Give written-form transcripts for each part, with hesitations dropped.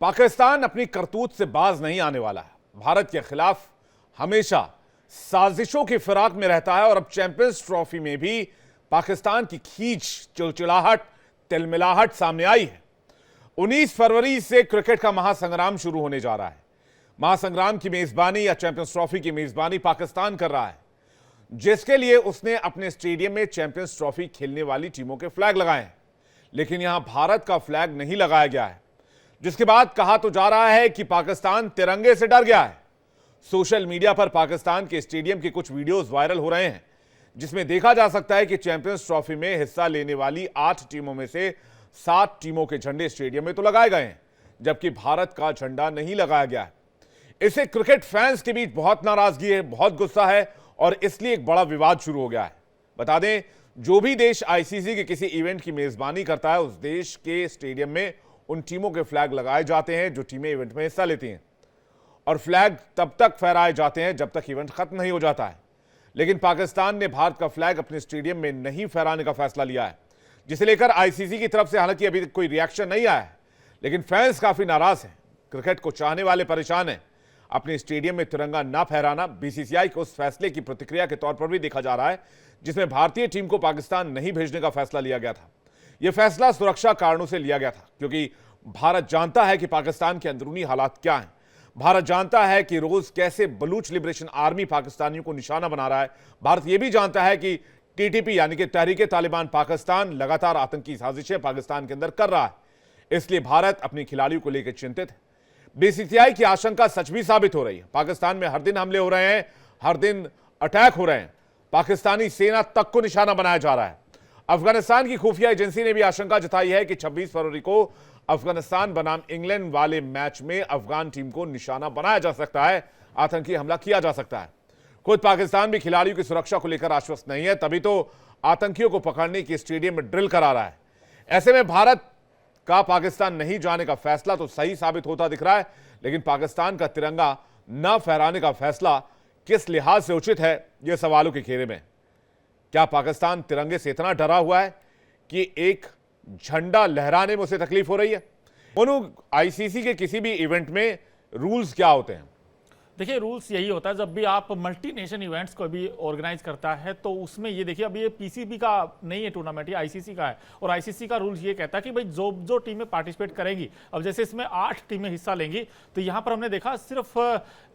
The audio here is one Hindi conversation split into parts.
पाकिस्तान अपनी करतूत से बाज नहीं आने वाला है। भारत के खिलाफ हमेशा साजिशों की फिराक में रहता है और अब चैंपियंस ट्रॉफी में भी पाकिस्तान की खींच, चिलचिलाहट, तिलमिलाहट सामने आई है। 19 फरवरी से क्रिकेट का महासंग्राम शुरू होने जा रहा है। महासंग्राम की मेजबानी या चैंपियंस ट्रॉफी की मेजबानी पाकिस्तान कर रहा है, जिसके लिए उसने अपने स्टेडियम में चैंपियंस ट्रॉफी खेलने वाली टीमों के फ्लैग लगाए हैं। लेकिन यहां भारत का फ्लैग नहीं लगाया गया है, जिसके बाद कहा तो जा रहा है कि पाकिस्तान तिरंगे से डर गया है। सोशल मीडिया पर पाकिस्तान के स्टेडियम के कुछ वीडियोस वायरल हो रहे हैं, जिसमें देखा जा सकता है कि चैंपियंस ट्रॉफी में हिस्सा लेने वाली 8 टीमों में से 7 टीमों के झंडे स्टेडियम में तो लगाए गए हैं, जबकि भारत का झंडा नहीं लगाया गया है। इससे क्रिकेट फैंस के बीच बहुत नाराजगी है, बहुत गुस्सा है और इसलिए एक बड़ा विवाद शुरू हो गया है। बता दें, जो भी देश आईसीसी के किसी इवेंट की मेजबानी करता है, उस देश के स्टेडियम में उन टीमों के फ्लैग लगाए जाते हैं जो टीमें इवेंट में हिस्सा लेती हैं, और फ्लैग तब तक फहराए जाते हैं जब तक इवेंट खत्म नहीं हो जाता है। लेकिन पाकिस्तान ने भारत का फ्लैग अपने स्टेडियम में नहीं फहराने का फैसला लिया है, जिसे लेकर आईसीसी की तरफ से हालांकि अभी तक कोई रिएक्शन नहीं आया है, लेकिन फैंस काफी नाराज हैं। क्रिकेट को चाहने वाले परेशान हैं। अपने स्टेडियम में तिरंगा ना फहराना बीसीसीआई के उस फैसले की प्रतिक्रिया के तौर पर भी देखा जा रहा है, जिसमें भारतीय टीम को पाकिस्तान नहीं भेजने का फैसला लिया गया था। यह फैसला सुरक्षा कारणों से लिया गया था, क्योंकि भारत जानता है कि पाकिस्तान के अंदरूनी हालात क्या हैं। भारत जानता है कि रोज कैसे बलूच लिबरेशन आर्मी पाकिस्तानियों को निशाना बना रहा है। भारत यह भी जानता है कि टीटीपी यानी कि तहरीके तालिबान पाकिस्तान लगातार आतंकी साजिशें पाकिस्तान के अंदर कर रहा है। इसलिए भारत अपने खिलाड़ियों को लेकर चिंतित है। बीसीसीआई की आशंका सच भी साबित हो रही है। पाकिस्तान में हर दिन हमले हो रहे हैं, हर दिन अटैक हो रहे हैं, पाकिस्तानी सेना तक को निशाना बनाया जा रहा है। अफगानिस्तान की खुफिया एजेंसी ने भी आशंका जताई है कि 26 फरवरी को अफगानिस्तान बनाम इंग्लैंड वाले मैच में अफगान टीम को निशाना बनाया जा सकता है, आतंकी हमला किया जा सकता है। खुद पाकिस्तान भी खिलाड़ियों की सुरक्षा को लेकर आश्वस्त नहीं है, तभी तो आतंकियों को पकड़ने की स्टेडियम में ड्रिल करा रहा है। ऐसे में भारत का पाकिस्तान नहीं जाने का फैसला तो सही साबित होता दिख रहा है, लेकिन पाकिस्तान का तिरंगा न फहराने का फैसला किस लिहाज से उचित है, यह सवालों के घेरे में। क्या पाकिस्तान तिरंगे से इतना डरा हुआ है कि एक झंडा लहराने में उसे तकलीफ हो रही है? मोनू, आईसीसी के किसी भी इवेंट में रूल्स क्या होते हैं? देखिए, रूल्स यही होता है, जब भी आप मल्टी नेशन इवेंट्स को भी ऑर्गेनाइज करता है तो उसमें ये देखिए, अब ये पीसीबी का नहीं है टूर्नामेंट, ये आईसीसी का है। और आईसीसी का रूल्स ये कहता है कि भाई जो जो टीमें पार्टिसिपेट करेंगी, अब जैसे इसमें 8 टीमें हिस्सा लेंगी, तो यहाँ पर हमने देखा सिर्फ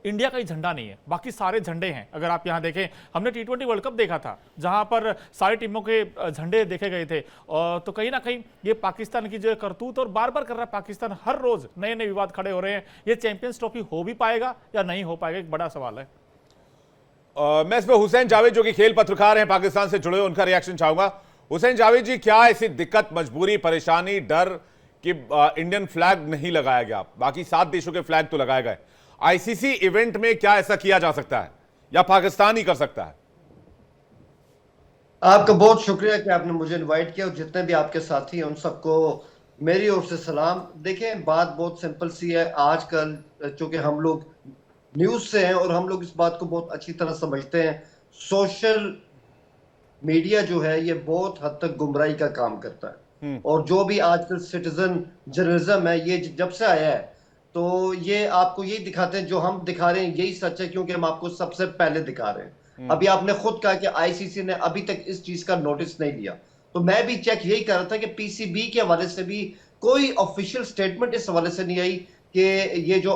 इंडिया का ही झंडा नहीं है, बाकी सारे झंडे हैं। अगर आप यहाँ देखें, हमने T20 वर्ल्ड कप देखा था जहाँ पर सारी टीमों के झंडे देखे गए थे। तो कहीं ना कहीं ये पाकिस्तान की जो करतूत और बार बार कर रहा है पाकिस्तान, हर रोज नए नए विवाद खड़े हो रहे हैं। ये चैंपियंस ट्रॉफी हो भी पाएगा या नहीं हो पाएगा, एक बड़ा सवाल है। मैं इसमें हुसैन जावेद, जो कि खेल पत्रकार हैं पाकिस्तान से जुड़े, उनका रिएक्शन चाहूंगा। हुसैन जावेद जी, क्या ऐसी दिक्कत, मजबूरी, परेशानी, डर कि इंडियन फ्लैग नहीं लगाया गया? बाकी 7 देशों के फ्लैग तो लगाए गए। आईसीसी इवेंट में क्या ऐसा किया जा सकता है या पाकिस्तान ही कर सकता है? आपका बहुत शुक्रिया कि आपने मुझे इनवाइट किया, और जितने भी आपके साथी हैं उन सबको मेरी ओर से सलाम। देखें, बात बहुत सिंपल सी है। आजकल चूंकि हम लोग न्यूज से हैं और हम लोग इस बात को बहुत अच्छी तरह समझते हैं, सोशल मीडिया जो है ये बहुत हद तक गुमराही का काम करता है। और जो भी आजकल सिटीजन जर्नलिज्म है, ये जब से आया है तो ये आपको यही दिखाते हैं, जो हम दिखा रहे हैं यही सच है, क्योंकि हम आपको सबसे पहले दिखा रहे हैं। अभी आपने खुद कहा कि आईसीसी ने अभी तक इस चीज का नोटिस नहीं लिया, तो मैं भी चेक यही कर रहा था कि पीसीबी के हवाले से भी कोई ऑफिशियल स्टेटमेंट इस हवाले से नहीं आई कि ये जो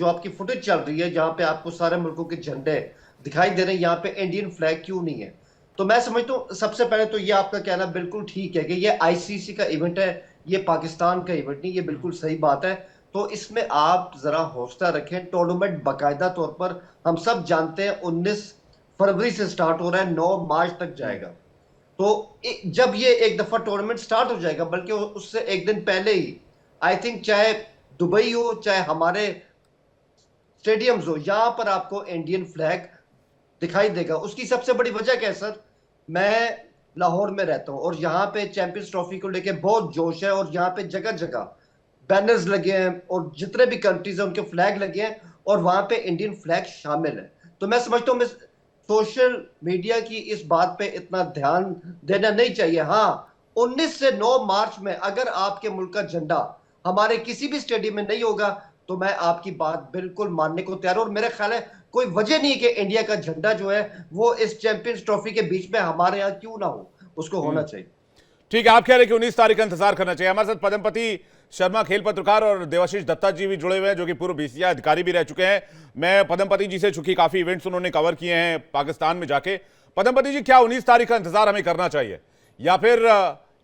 आपकी फुटेज चल रही है, जहां पे आपको सारे मुल्कों के झंडे दिखाई दे रहे हैं, यहाँ पे इंडियन फ्लैग क्यों नहीं है। तो मैं समझता हूँ सबसे पहले तो ये आपका कहना बिल्कुल ठीक है कि ये आईसीसी का इवेंट है, ये पाकिस्तान का इवेंट नहीं, ये बिल्कुल सही बात है। तो इसमें आप जरा हौसला रखें। टूर्नामेंट बाकायदा तौर पर हम सब जानते हैं 19 फरवरी से स्टार्ट हो रहा है, 9 मार्च तक जाएगा। तो जब ये एक दफा टूर्नामेंट स्टार्ट हो जाएगा, बल्कि उससे एक दिन पहले ही, आई थिंक चाहे दुबई हो चाहे हमारे स्टेडियम्स हो, यहां पर आपको इंडियन फ्लैग दिखाई देगा। उसकी सबसे बड़ी वजह क्या है सर? मैं लाहौर में रहता हूं और यहाँ पे चैंपियंस ट्रॉफी को लेके बहुत जोश है, और यहाँ पे जगह जगह बैनर्स लगे हैं और जितने भी कंट्रीज हैं उनके फ्लैग लगे हैं, और वहां पे इंडियन फ्लैग शामिल है। तो मैं समझता हूँ सोशल मीडिया की इस बात पे इतना ध्यान देना नहीं चाहिए। हाँ, 19 से 9 मार्च में अगर आपके मुल्क का झंडा हमारे किसी भी स्टेडियम में नहीं होगा, तो मैं आपकी बात बिल्कुल मानने को तैयार हूं। और मेरा ख्याल है कोई वजह नहीं कि इंडिया का झंडा जो है वो इस चैंपियंस ट्रॉफी के बीच में हमारे यहाँ क्यों ना हो, उसको होना चाहिए। ठीक है, आप कह रहे हैं कि 19 तारीख का इंतजार करना चाहिए। हमारे साथ पदमपति शर्मा खेल पत्रकार और देवाशीष दत्ता जी भी जुड़े हुए हैं, जो कि पूर्व बीसीसीआई अधिकारी भी रह चुके हैं। मैं पदमपति जी से, चूंकि काफी इवेंट्स उन्होंने कवर किए हैं पाकिस्तान में जाके, पदमपति जी, क्या 19 तारीख का इंतजार हमें करना चाहिए, या फिर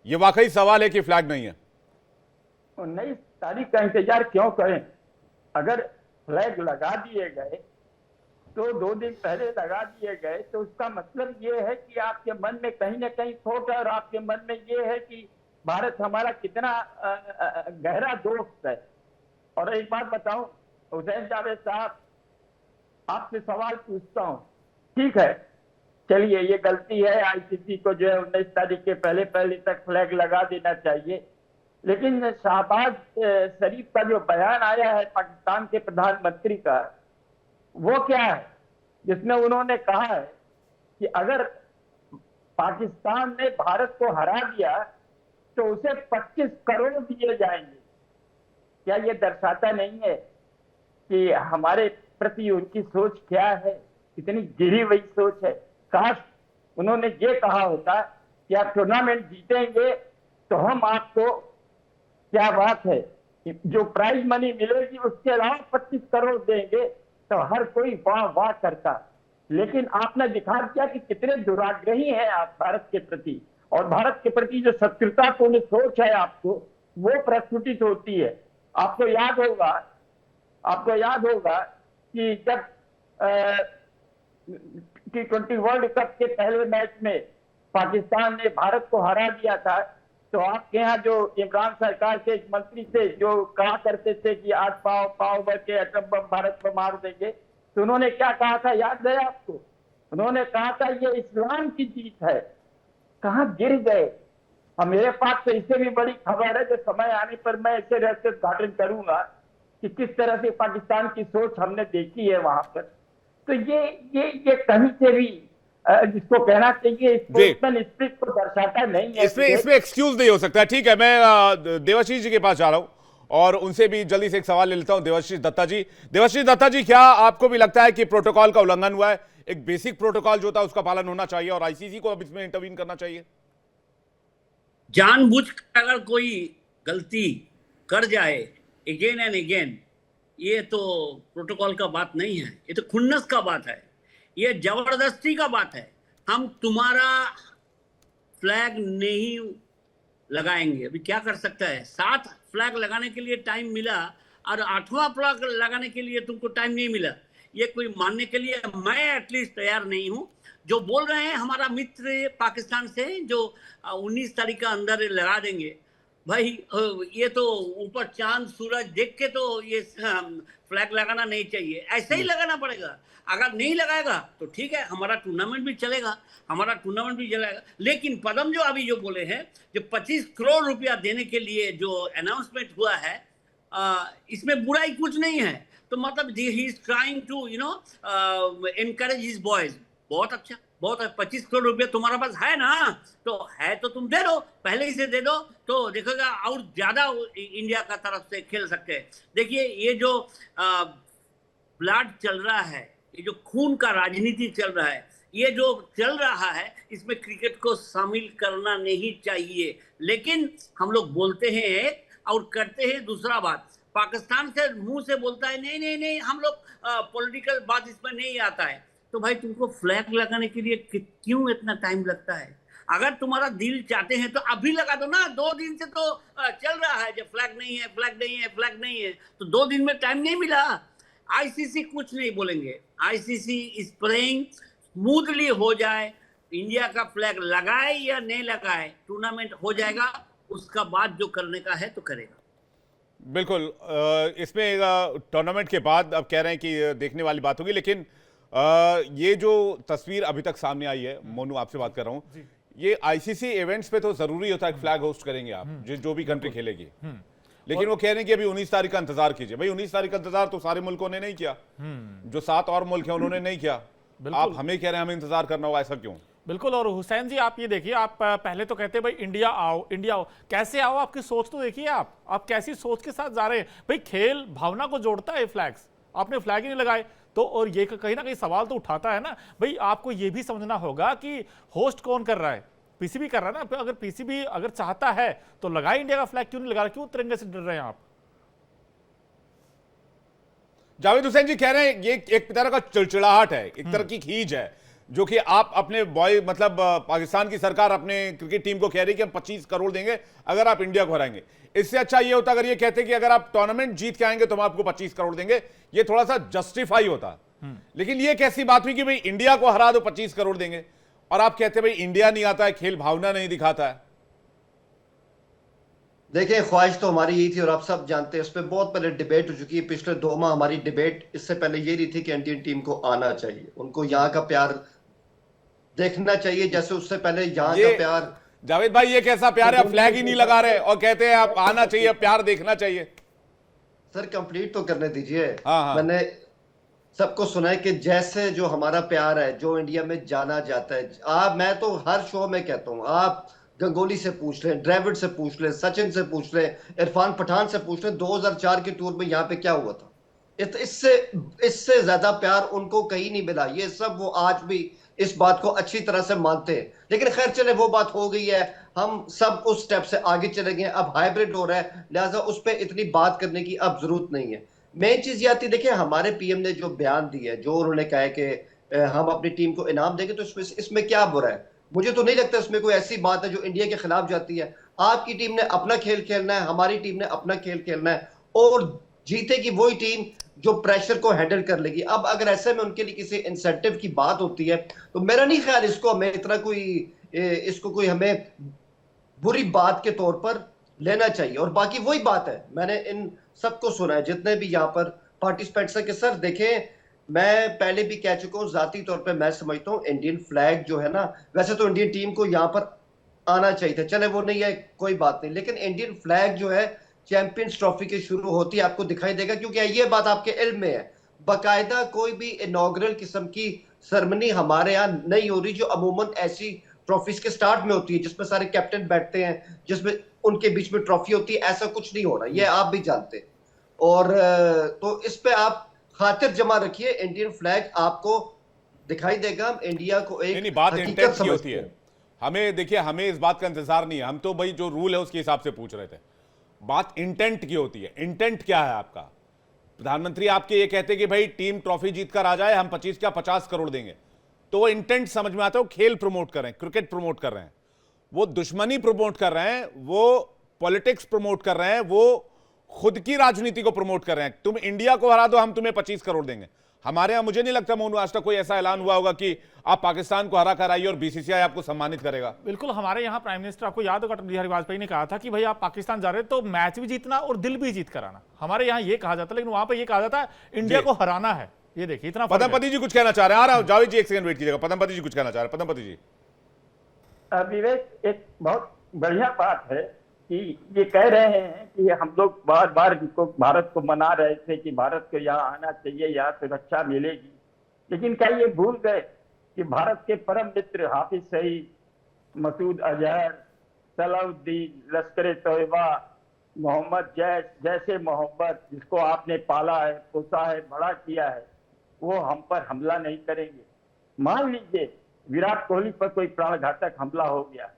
ये वाकई सवाल है कि फ्लैग नहीं है? 19 तारीख का इंतजार क्यों करें? अगर फ्लैग लगा दिए गए तो 2 दिन पहले लगा दिए गए, तो उसका मतलब ये है कि आपके मन में कहीं ना कहीं थॉट है, और आपके मन में ये है कि भारत हमारा कितना गहरा दोस्त है। और एक बात बताऊं हुसैन जावेद साहब, आपसे सवाल पूछता हूं, ठीक है चलिए ये गलती है, आईसीसी को जो है 19 तारीख के पहले पहले तक फ्लैग लगा देना चाहिए, लेकिन शहबाज शरीफ का जो बयान आया है पाकिस्तान के प्रधानमंत्री का, वो क्या है जिसमें उन्होंने कहा है कि अगर पाकिस्तान ने भारत को हरा दिया तो उसे 25 करोड़ दिए जाएंगे। क्या ये दर्शाता नहीं है कि हमारे प्रति उनकी सोच क्या है, कितनी गिरी हुई सोच है? काश उन्होंने ये कहा होता कि आप टूर्नामेंट जीतेंगे तो हम आपको, क्या बात है, जो प्राइज मनी मिलेगी उसके अलावा 25 करोड़ देंगे, तो हर कोई वाह वाह करता। लेकिन आपने दिखा दिया कि कितने दुराग्रही हैं आप भारत के प्रति, और भारत के प्रति जो शत्रुतापूर्ण सोच है आपको, वो प्रस्फुटित होती है। आपको याद होगा कि जब T20 वर्ल्ड कप के पहले मैच में पाकिस्तान ने भारत को हरा दिया था, तो आपके यहाँ जो इमरान सरकार के एक मंत्री थे जो कहा करते थे कि आज पाव भर के एटम बम भारत को मार देंगे, तो उन्होंने क्या कहा था, याद है आपको? उन्होंने कहा था ये इस्लाम की जीत है। कहाँ गिर गए? और मेरे पास तो इससे भी बड़ी खबर है, जो समय आने पर मैं इसे रहस्य उद्घाटन करूंगा कि किस तरह से पाकिस्तान की सोच हमने देखी है वहां पर। तो ये कहीं से भी जिसको कहना चाहिए स्पोर्ट्समैन स्पिरिट को दर्शाता नहीं है। इसमें एक्सक्यूज नहीं हो सकता। ठीक है, मैं देवाशीष जी के पास जा रहा हूं और उनसे भी जल्दी से एक सवाल ले लेता हूं। देवाशीष दत्ता जी, क्या आपको भी लगता है कि प्रोटोकॉल का उल्लंघन हुआ है? एक बेसिक प्रोटोकॉल जो था उसका पालन होना चाहिए और आईसीसी को अब इसमें इंटरवीन करना चाहिए? जानबूझकर अगर कोई गलती कर जाए अगेन एंड अगेन, ये तो प्रोटोकॉल का बात नहीं है, ये तो खुन्नस का बात है, ये जबरदस्ती का बात है। हम तुम्हारा फ्लैग नहीं लगाएंगे, अभी क्या कर सकता है? 7 फ्लैग लगाने के लिए टाइम मिला और 8वां फ्लैग लगाने के लिए तुमको टाइम नहीं मिला, ये कोई मानने के लिए मैं एटलीस्ट तैयार नहीं हूं। जो बोल रहे हैं हमारा मित्र पाकिस्तान से जो 19 तारीख का अंदर लगा देंगे, भाई ये तो ऊपर चांद सूरज देख के तो ये फ्लैग लगाना नहीं चाहिए, ऐसे ही लगाना पड़ेगा। अगर नहीं लगाएगा तो ठीक है, हमारा टूर्नामेंट भी चलेगा। लेकिन पदम जो अभी जो बोले हैं, जो 25 करोड़ रुपया देने के लिए जो अनाउंसमेंट हुआ है, इसमें बुराई कुछ नहीं है। तो मतलब he is trying to encourage his boys. बहुत अच्छा, बहुत है। 25 करोड़ रुपया तुम्हारे पास है ना, तो है तो तुम दे दो, पहले ही से दे दो, तो देखोगा और ज्यादा इंडिया का तरफ से खेल सकते हैं। देखिए ये जो ब्लड चल रहा है, ये जो खून का राजनीति चल रहा है, ये जो चल रहा है, इसमें क्रिकेट को शामिल करना नहीं चाहिए। लेकिन हम लोग बोलते हैं एक और करते हैं दूसरा बात। पाकिस्तान से मुंह से बोलता है नहीं नहीं नहीं, हम लोग पॉलिटिकल बात इसमें नहीं आता है। तो भाई तुमको फ्लैग लगाने के लिए क्यों इतना टाइम लगता है? अगर तुम्हारा दिल चाहते हैं तो अभी लगा दो ना। 2 दिन से तो चल रहा है जब फ्लैग नहीं है, फ्लैग नहीं है, फ्लैग नहीं है, तो 2 दिन में टाइम नहीं मिला। आईसीसी कुछ नहीं बोलेंगे, आईसीसी इज प्रेइंग स्मूथली हो जाए, इंडिया का फ्लैग लगाए या नहीं लगाए, टूर्नामेंट हो जाएगा, उसका बाद जो करने का है तो करेगा। बिल्कुल, इसमें टूर्नामेंट के बाद अब कह रहे हैं कि देखने वाली बात होगी। लेकिन ये जो तस्वीर अभी तक सामने आई है, मोनू आपसे बात कर रहा हूं, ये आईसीसी इवेंट्स पे तो जरूरी होता है कि फ्लैग होस्ट करेंगे आप, जो भी कंट्री खेलेगी। लेकिन वो कह रहे हैं कि अभी 19 तारीख का इंतजार कीजिए। भाई 19 तारीख का इंतजार तो सारे मुल्कों ने नहीं किया, जो 7 और मुल्क हैं उन्होंने नहीं किया। आप हमें कह रहे हैं हमें इंतजार करना होगा, ऐसा क्यों? बिल्कुल। और हुसैन जी आप ये देखिए, आप पहले तो कहते भाई इंडिया आओ इंडिया आओ, कैसे आओ, आपकी सोच तो देखिए, आप कैसी सोच के साथ जा रहे हैं भाई। खेल भावना को जोड़ता है फ्लैग्स, आपने फ्लैग ही नहीं लगाए तो, और ये कहीं ना कहीं सवाल तो उठाता है ना भाई। आपको ये भी समझना होगा कि होस्ट कौन कर रहा है, पीसीबी कर रहा है ना। अगर पीसीबी अगर चाहता है तो लगाए इंडिया का फ्लैग, क्यों नहीं लगा रहा, क्यों तिरंगे से डर रहे हैं आप? जावेद हुसैन जी कह रहे हैं ये एक तरह का चिड़चिड़ाहट है, एक तरह की खींच है, जो कि आप अपने बॉय मतलब पाकिस्तान की सरकार अपने क्रिकेट टीम को कह रही है कि हम 25 करोड़ देंगे अगर आप इंडिया को हराएंगे। इससे अच्छा ये होता अगर ये कहते कि अगर आप टूर्नामेंट जीत के आएंगे तो हम आपको 25 करोड़ देंगे, ये थोड़ा सा जस्टिफाई होता। लेकिन ये कैसी बात हुई कि भाई इंडिया को हरा दो 25 करोड़ देंगे, और आप कहते भाई इंडिया नहीं आता है, खेल भावना नहीं दिखाता है। देखिए, ख्वाहिश तो हमारी यही थी और आप सब जानते हैं, इस पर बहुत पहले डिबेट हो चुकी है। पिछले 2 माह हमारी डिबेट इससे पहले ये रही थी कि इंडियन टीम को आना चाहिए, उनको यहाँ का प्यार देखना चाहिए, जैसे उससे पहले यहाँ का प्यार। जावेद भाई ये कैसा प्यार है, आप फ्लैग ही नहीं लगा रहे और कहते हैं आप आना चाहिए, प्यार देखना चाहिए। सर कंप्लीट तो करने दीजिए। हाँ। मैंने सबको सुना है कि जैसे जो हमारा प्यार है, जो इंडिया में जाना जाता है। मैं तो हर शो में कहता हूँ, आप गंगोली से पूछ लें, द्रविड़ से पूछ लें, सचिन से पूछ लें, इरफान पठान से पूछ लें, 2004 के टूर में यहाँ पे क्या हुआ था। इससे ज्यादा प्यार उनको कहीं नहीं मिला। ये सब वो आज भी इस बात को अच्छी तरह से मानते हैं। लेकिन खैर चले, वो बात हो गई है, हम सब उस स्टेप से आगे चले गए। अब हाइब्रिड हो रहा है, लिहाजा उस पर इतनी बात करने की अब जरूरत नहीं है। मेन चीज ये आती है, देखिए हमारे पीएम ने जो बयान दिया है, जो उन्होंने कहा है कि हम अपनी टीम को इनाम देंगे, तो इसमें क्या बुरा है? मुझे तो नहीं लगता इसमें कोई ऐसी बात है जो इंडिया के खिलाफ जाती है। आपकी टीम ने अपना खेल खेलना है, हमारी टीम ने अपना खेल खेलना है, और जीतेगी वही टीम जो प्रेशर को हैंडल कर लेगी। अब अगर ऐसे में उनके लिए किसी इंसेंटिव की बात होती है, तो मेरा नहीं ख्याल इसको हमें इतना इसको कोई हमें बुरी बात के तौर पर लेना चाहिए। और बाकी वही बात है, मैंने इन सबको सुना है जितने भी यहाँ पर पार्टिसिपेंट्स हैं, कि सर देखें, मैं पहले भी कह चुका हूँ, जाती तौर पे मैं समझता हूँ इंडियन फ्लैग जो है ना, वैसे तो इंडियन टीम को यहाँ पर आना चाहिए था, चले वो नहीं है कोई बात नहीं, लेकिन इंडियन फ्लैग जो है चैंपियंस ट्रॉफी के शुरू होती है आपको दिखाई देगा, क्योंकि ये बात आपके इल्म में है। बाकायदा कोई भी इनॉग्रल किस्म की सरमनी हमारे यहाँ नहीं हो रही, जो अमूमन ऐसी ट्रॉफीज के स्टार्ट में होती है, जिसमें सारे कैप्टन बैठते हैं, जिसमें उनके बीच में ट्रॉफी होती है। ऐसा कुछ नहीं हो रहा, ये आप भी जानते हैं। और तो इस पे आप खातिर जमा रखिए, इंडियन फ्लैग आपको दिखाई देगा। हम इंडिया को एक नहीं, बात हकीकत इंटेंट की समझते होती है। हैं। हमें देखिए, हमें इस बात का इंतजार नहीं है, हम तो भाई जो रूल है उसके हिसाब से पूछ रहे थे। बात इंटेंट की होती है। इंटेंट क्या है आपका? प्रधानमंत्री आपके ये कहते कि भाई टीम ट्रॉफी जीत कर आ जाए, हम 25 क्या 50 करोड़ देंगे, तो वो इंटेंट समझ में आता है। वो खेल प्रमोट कर रहे हैं, क्रिकेट प्रमोट कर रहे हैं, वो दुश्मनी प्रमोट कर रहे हैं, वो पॉलिटिक्स प्रमोट कर रहे हैं, वो खुद की राजनीति को प्रमोट कर रहे हैं। तुम इंडिया को हरा दो, हम तुम्हें 25 करोड़ देंगे। हमारे यहां मुझे नहीं लगता मोनू आज तक कोई ऐसा ऐलान हुआ होगा कि आप पाकिस्तान को हरा कर आइए और बीसीसीआई आपको सम्मानित करेगा। बिल्कुल, हमारे यहाँ प्राइम मिनिस्टर, आपको याद होगा, अटल बिहारी वाजपेयी ने कहा था कि भाई आप पाकिस्तान जा रहे हैं तो मैच भी जीतना और दिल भी जीत कर आना। हमारे यहाँ ये कहा जाता है, लेकिन वहां पर ये कहा जाता है इंडिया को हराना है। ये देखिए इतना। पदमपति जी कुछ कहना चाह रहे हैं? आ रहा हूं, जावेद जी एक सेकंड वेट कीजिएगा। पदमपति जी कुछ कहना चाह रहे हैं। पदमपति जी। विवेक, एक बहुत बढ़िया बात है कि ये कह रहे हैं कि हम लोग बार बार भारत को मना रहे थे कि भारत को यहाँ आना चाहिए, यहाँ सुरक्षा मिलेगी। लेकिन क्या ये भूल गए कि भारत के परम मित्र हाफिज सईद, मसूद अजहर, सलाउद्दीन, लश्कर तोयबा, मोहम्मद जैसे मोहम्मद, जिसको आपने पाला है, पोसा है, बड़ा किया है, वो हम पर हमला नहीं करेंगे। मान लीजिए विराट कोहली पर कोई प्राणघातक हमला हो गया,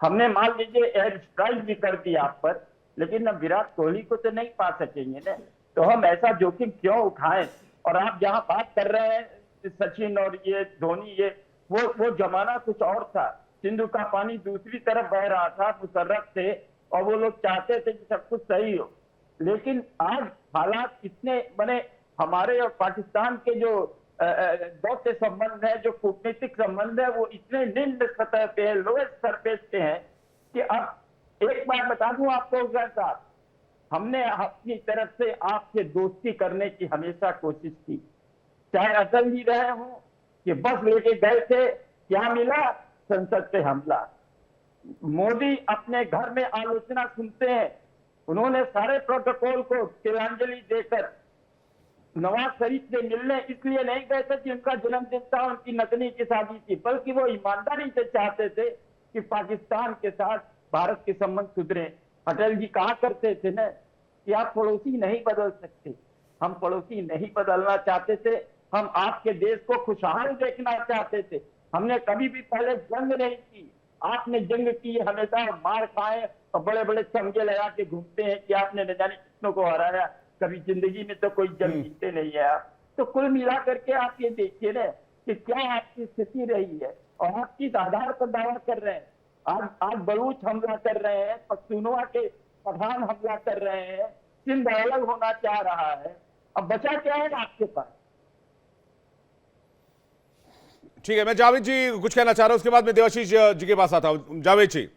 हमने मान लीजिए एयर स्ट्राइक भी कर दी आप पर, लेकिन अब विराट कोहली को तो नहीं पा सकेंगे ना, तो हम ऐसा जोखिम क्यों उठाएं? और आप जहां बात कर रहे हैं सचिन और ये धोनी, ये वो जमाना कुछ और था। सिंधु का पानी दूसरी तरफ बह रहा था, मुशर्रफ थे, और वो लोग चाहते थे कि सब कुछ सही हो। लेकिन आज हालात इतने बने, हमारे और पाकिस्तान के जो दौत्य संबंध है, जो कूटनीतिक संबंध है, वो इतने निम्न सतह पे है, लोएस्ट सरफेस पे है, कि अब एक बात बता दूं आपको साहब, हमने अपनी तरफ से आपसे दोस्ती करने की हमेशा कोशिश की, चाहे अटल जी रहे हो कि बस लेके गए थे, क्या मिला? संसद पे हमला। मोदी अपने घर में आलोचना सुनते हैं, उन्होंने सारे प्रोटोकॉल को तिलांजलि देकर नवाज शरीफ से मिलने इसलिए नहीं गए थे कि उनका जन्मदिन था, उनकी नतनी की शादी थी, बल्कि वो ईमानदारी से चाहते थे कि पाकिस्तान के साथ भारत के संबंध सुधरे। अटल जी कहा करते थे ना कि आप पड़ोसी नहीं बदल सकते, हम पड़ोसी नहीं बदलना चाहते थे, हम आपके देश को खुशहाल देखना चाहते थे। हमने कभी भी पहले जंग नहीं की, आपने जंग की, हमेशा मार खाए और बड़े बड़े चमके लगा के घूमते हैं कि आपने न जाने कितनों को हराया, कभी जिंदगी में तो कोई जंग जीते नहीं है आप। तो कुल मिला करके आप ये देखिए ना कि क्या आपकी स्थिति रही है, और आप किस आधार पर दावा कर रहे हैं। आज बलूच हमला कर रहे हैं, पख्तूनवा के पठान हमला कर रहे हैं, सिंध अलग होना चाह रहा है, अब बचा क्या है आपके पास? ठीक है, मैं जावेद जी कुछ कहना चाह रहा हूं, उसके बाद मैं देवाशीष जी के पास आता हूं। जावेद जी।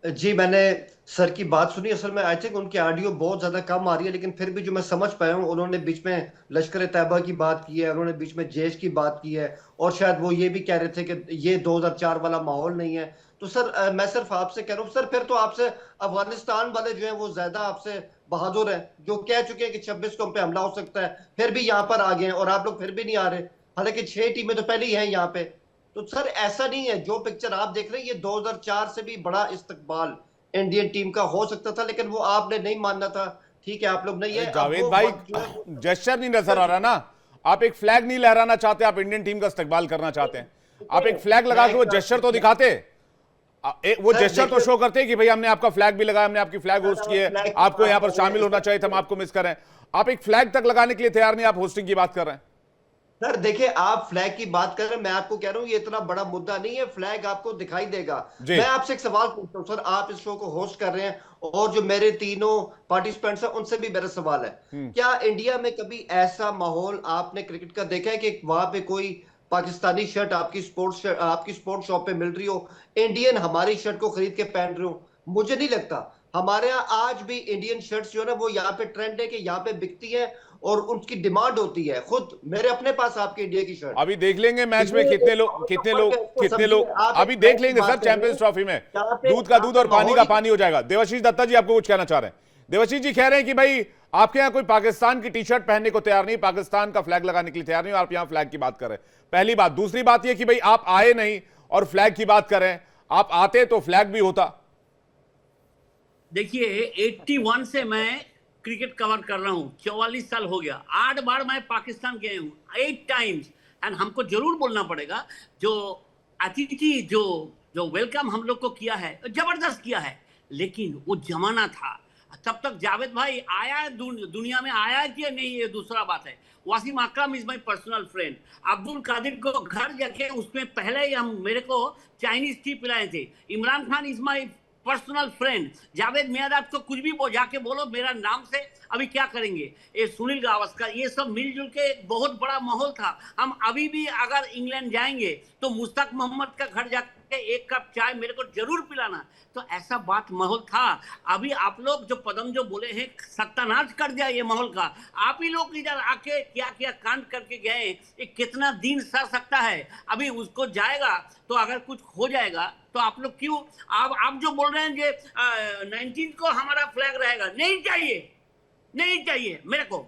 जी मैंने सर की बात सुनी। असल में आई थिंक उनकी ऑडियो बहुत ज्यादा कम आ रही है, लेकिन फिर भी जो मैं समझ पाया हूँ, उन्होंने बीच में लश्कर तैयबा की बात की है, उन्होंने बीच में जैश की बात की है, और शायद वो ये भी कह रहे थे कि ये 2004 वाला माहौल नहीं है। तो सर मैं सिर्फ आपसे कह रहा हूँ सर, फिर तो आपसे अफगानिस्तान वाले जो है वो ज्यादा आपसे बहादुर हैं, जो कह चुके हैं कि 26 को हम पे हमला हो सकता है, फिर भी यहाँ पर आ गए हैं, और आप लोग फिर भी नहीं आ रहे। हालांकि 6 टीमें तो पहले ही हैं यहाँ पे। तो सर ऐसा नहीं है, जो पिक्चर आप देख रहे हैं ये 2004 से भी बड़ा इस्तकबाल इंडियन टीम का हो सकता था, लेकिन वो आपने नहीं मानना था। ठीक है, आप लोग नहीं है। अब जावेद वो भाई, वक्त जो है वो- जेस्चर नहीं नजर आ रहा ना। आप एक फ्लैग नहीं लहराना चाहते, आप इंडियन टीम का इस्तेमाल करना चाहते हैं। आप एक फ्लैग लगा के वो जेस्चर तो दिखाते, वो सर, जेस्चर तो देखिए- शो करते कि भाई हमने आपका फ्लैग भी लगाया, हमने आपकी फ्लैग होस्ट की है, फ्लैग- आपको यहां पर शामिल होना चाहिए था, हम आपको मिस कर रहे हैं। आप एक फ्लैग तक लगाने के लिए तैयार नहीं, आप होस्टिंग की बात कर रहे हैं। सर देखिए, आप फ्लैग की बात कर रहे हैं, मैं आपको कह रहा हूं ये इतना बड़ा मुद्दा नहीं है, फ्लैग आपको दिखाई देगा। जी। मैं आपसे एक सवाल पूछता हूं सर, आप इस शो को होस्ट कर रहे हैं, और जो मेरे तीनों पार्टिसिपेंट्स हैं उनसे भी मेरा सवाल है, क्या इंडिया में कभी ऐसा माहौल आपने क्रिकेट का देखा है कि वहां पे कोई पाकिस्तानी शर्ट आपकी स्पोर्ट्स शॉप पे मिल रही हो, इंडियन हमारी शर्ट को खरीद के पहन रहे हो? मुझे नहीं लगता। हमारे यहाँ आज भी इंडियन शर्ट्स जो है ना वो यहाँ पे ट्रेंड है कि यहाँ पे बिकती है, और उनकी डिमांड होती है। खुद मेरे अपने पास आपकी इंडिया की शर्ट। अभी देख लेंगे मैच में कितने लोग अभी देख लेंगे सर, चैंपियंस ट्रॉफी में दूध का दूध और पानी का पानी हो जाएगा। देवाशीष दत्ता जी आपको कुछ कहना चाह रहे हैं। देवाशीष जी कह रहे हैं कि भाई आपके यहाँ कोई पाकिस्तान की टी शर्ट पहनने को तैयार नहीं, पाकिस्तान का फ्लैग लगाने के लिए तैयार नहीं, और आप यहाँ फ्लैग की बात कर रहे हैं। पहली बात। दूसरी बात यह कि भाई आप आए नहीं और फ्लैग की बात कर रहे हैं, आप आते तो फ्लैग भी होता। देखिए 81 से मैं क्रिकेट कवर कर रहा हूँ, 44 साल हो गया, 8 बार मैं पाकिस्तान गए हूँ, 8 टाइम्स। एंड हमको जरूर बोलना पड़ेगा, जो अतिथि जो वेलकम हम लोग को किया है जबरदस्त किया है, लेकिन वो जमाना था। तब तक जावेद भाई आया है दुनिया में, आया है कि नहीं ये दूसरा बात है। Wasim Akram is my personal friend. Abdul Qadir को घर जाके उसमें पहले ही हम मेरे को चाइनीज टी पिलाए थे। Imran Khan is my personal friend. Javed my dad को कुछ भी जाके बोलो मेरा नाम से, अभी क्या करेंगे। ये सुनील गावस्कर, ये सब मिलजुल के एक बहुत बड़ा माहौल था। हम अभी भी अगर इंग्लैंड जाएंगे तो मुश्ताक मोहम्मद का घर जाके एक कप चाय मेरे को जरूर पिलाना। तो ऐसा बात माहौल था। अभी आप लोग जो पदम जो बोले हैं, सत्यानाश कर दिया ये माहौल का। आप ही लोग इधर आके क्या क्या कांड करके गए, ये कितना दिन सह सकता है। अभी उसको जाएगा तो अगर कुछ हो जाएगा तो आप लोग क्यों, आप जो बोल रहे हैं कि 19 को हमारा फ्लैग रहेगा, नहीं चाहिए, नहीं चाहिए मेरे को।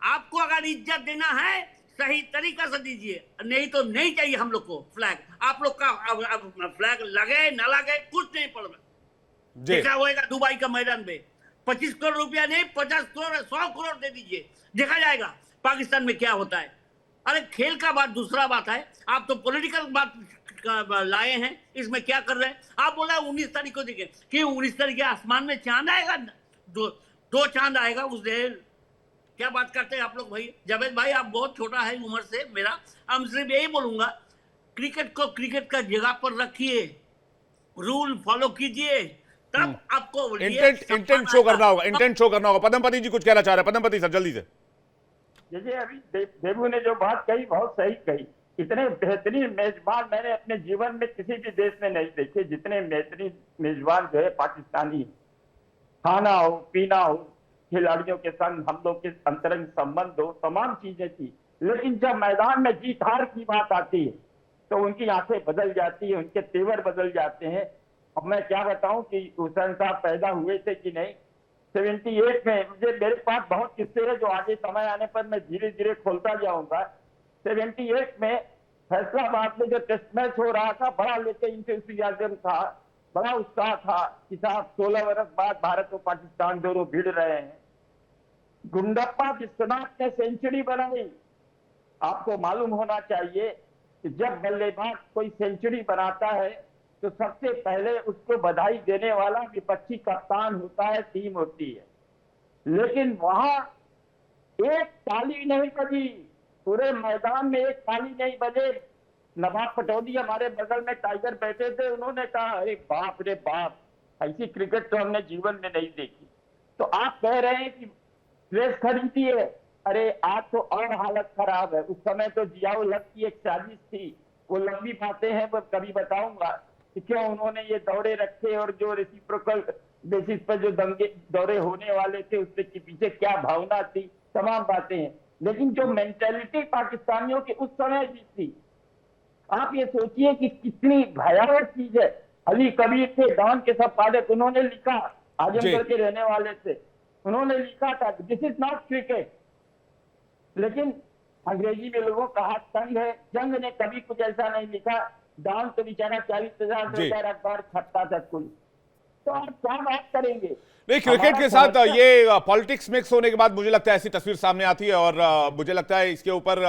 आपको अगर इज्जत देना है सही तरीका से दीजिए, नहीं तो नहीं चाहिए हम लोग को फ्लैग। आप लोग का अब फ्लैग लगे ना लगे कुछ नहीं पड़ रहा। देखा होगा दुबई का मैदान में 25 करोड़ रुपया नहीं, 50 करोड़ 100 करोड़ दे दीजिए, देखा जाएगा पाकिस्तान में क्या होता है। अरे खेल का बात दूसरा बात है, आप तो पॉलिटिकल बात लाए हैं, इसमें क्या कर रहे हैं आप। बोला 19 तारीख को देखे कि 19 तारीख आसमान में चांद आएगा, दो चांद आएगा उस दिन। क्या बात करते हैं आप लोग भाई। जावेद भाई आप बहुत छोटा है उम्र से मेरा, हम सिर्फ यही बोलूंगा, क्रिकेट को क्रिकेट का जगह पर रखिए, रूल फॉलो कीजिए, तब आपको इंटेंट शो करना होगा, इंटेंट शो करना होगा। पदमपति जी कुछ कहना चाह रहे हैं। पदमपति सर जल्दी से। जैसे अभी देबू ने जो बात कही बहुत सही कही। इतने बेहतरीन मेजबान मैंने अपने जीवन में किसी भी देश में नहीं देखे जितने बेहतरीन मेजबान जो है पाकिस्तानी। खाना हो, पीना हो, खिलाड़ियों के संग हम लोग के अंतरंग संबंध हो, तमाम चीजें थी। लेकिन जब मैदान में जीत हार की बात आती है तो उनकी आंखें बदल जाती है, उनके तेवर बदल जाते हैं। अब मैं क्या बताऊं कि हुसैन साहब पैदा हुए थे कि नहीं, 78 में मेरे पास बहुत किस्से हैं जो आगे समय आने पर मैं धीरे धीरे खोलता जाऊंगा। 78 में फैसलाबाद में जो टेस्ट मैच हो रहा था, बड़ा लेके इंथुसियाज्म था, बड़ा उत्साह था कि साहब 16 वर्ष बाद भारत और पाकिस्तान दोनों भिड़ रहे हैं। गुंडप्पा विश्वनाथ ने सेंचुरी बनाई। आपको मालूम होना चाहिए कि जब बल्लेबाज कोई सेंचुरी बनाता है तो सबसे पहले उसको बधाई देने वाला विपक्षी कप्तान होता है, टीम होती है। लेकिन वहां एक ताली नहीं बजी, पूरे मैदान में एक ताली नहीं बजे। नवाब पटौदी हमारे बगल में टाइगर बैठे थे, उन्होंने कहा अरे बाप रे बाप, ऐसी क्रिकेट तो हमने जीवन में नहीं देखी। तो आप कह रहे हैं कि प्रेस खरीदी है, अरे आज तो और हालत खराब है। उस समय तो जियाउल हक की एक साजिश थी, वो लंबी बातें हैं, वो कभी बताऊंगा कि क्यों उन्होंने ये दौरे रखे और जो रेसिप्रोकल बेसिस पर जो दौरे होने वाले थे उसके पीछे क्या भावना थी, तमाम बातें हैं। लेकिन जो मेंटेलिटी पाकिस्तानियों की उस समय भी थी, आप ये सोचिए कि कितनी भयावह चीज है। अली कबीर थे, डॉन के सब पायलट, उन्होंने लिखा, आजमगढ़ के रहने वाले थे, उन्होंने लिखा था दिस इज नॉट क्रिकेट। लेकिन अंग्रेजी में लोगों का हाथ तंग है। जंग ने कभी कुछ ऐसा नहीं लिखा। डॉन तो बेचारा 40,000 अखबार छपता था कुल। तो आप क्या बात करेंगे? नहीं, क्रिकेट के साथ ये पॉलिटिक्स मिक्स होने के बाद मुझे लगता है ऐसी तस्वीर सामने आती है और मुझे लगता है इसके ऊपर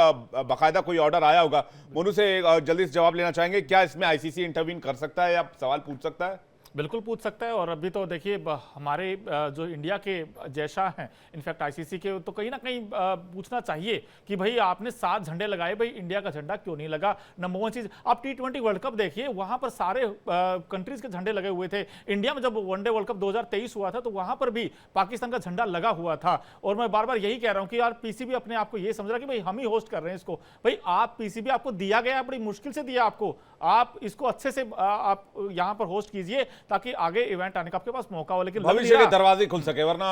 बाकायदा कोई ऑर्डर आया होगा। मोनू से जल्दी से जवाब लेना चाहेंगे, क्या इसमें आईसीसी इंटरवीन कर सकता है या सवाल पूछ सकता है? बिल्कुल पूछ सकता है। और अभी तो देखिए हमारे जो इंडिया के जैसा हैं, इनफैक्ट आईसीसी के, तो कहीं ना कहीं पूछना चाहिए कि भाई आपने 7 झंडे लगाए, भाई इंडिया का झंडा क्यों नहीं लगा? नंबर 1 चीज, आप T20 वर्ल्ड कप देखिए, वहां पर सारे कंट्रीज के झंडे लगे हुए थे। इंडिया में जब वनडे वर्ल्ड कप 2023 हुआ था तो वहां पर भी पाकिस्तान का झंडा लगा हुआ था। और मैं बार बार यही कह रहा हूं कि यार पीसीबी अपने आप को ये समझ रहा कि भाई हम ही होस्ट कर रहे हैं इसको। भाई आप पीसीबी आपको दिया गया, बड़ी मुश्किल से दिया आपको, आप इसको अच्छे से आप यहां पर होस्ट कीजिए ताकि आगे इवेंट आने का आपके पास मौका हो। लेकिन भविष्य के दरवाजे खुल सके, वरना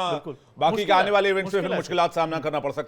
बाकी के आने वाले इवेंट्स में फिर मुश्किल मुश्किलात सामना करना पड़ सकता है।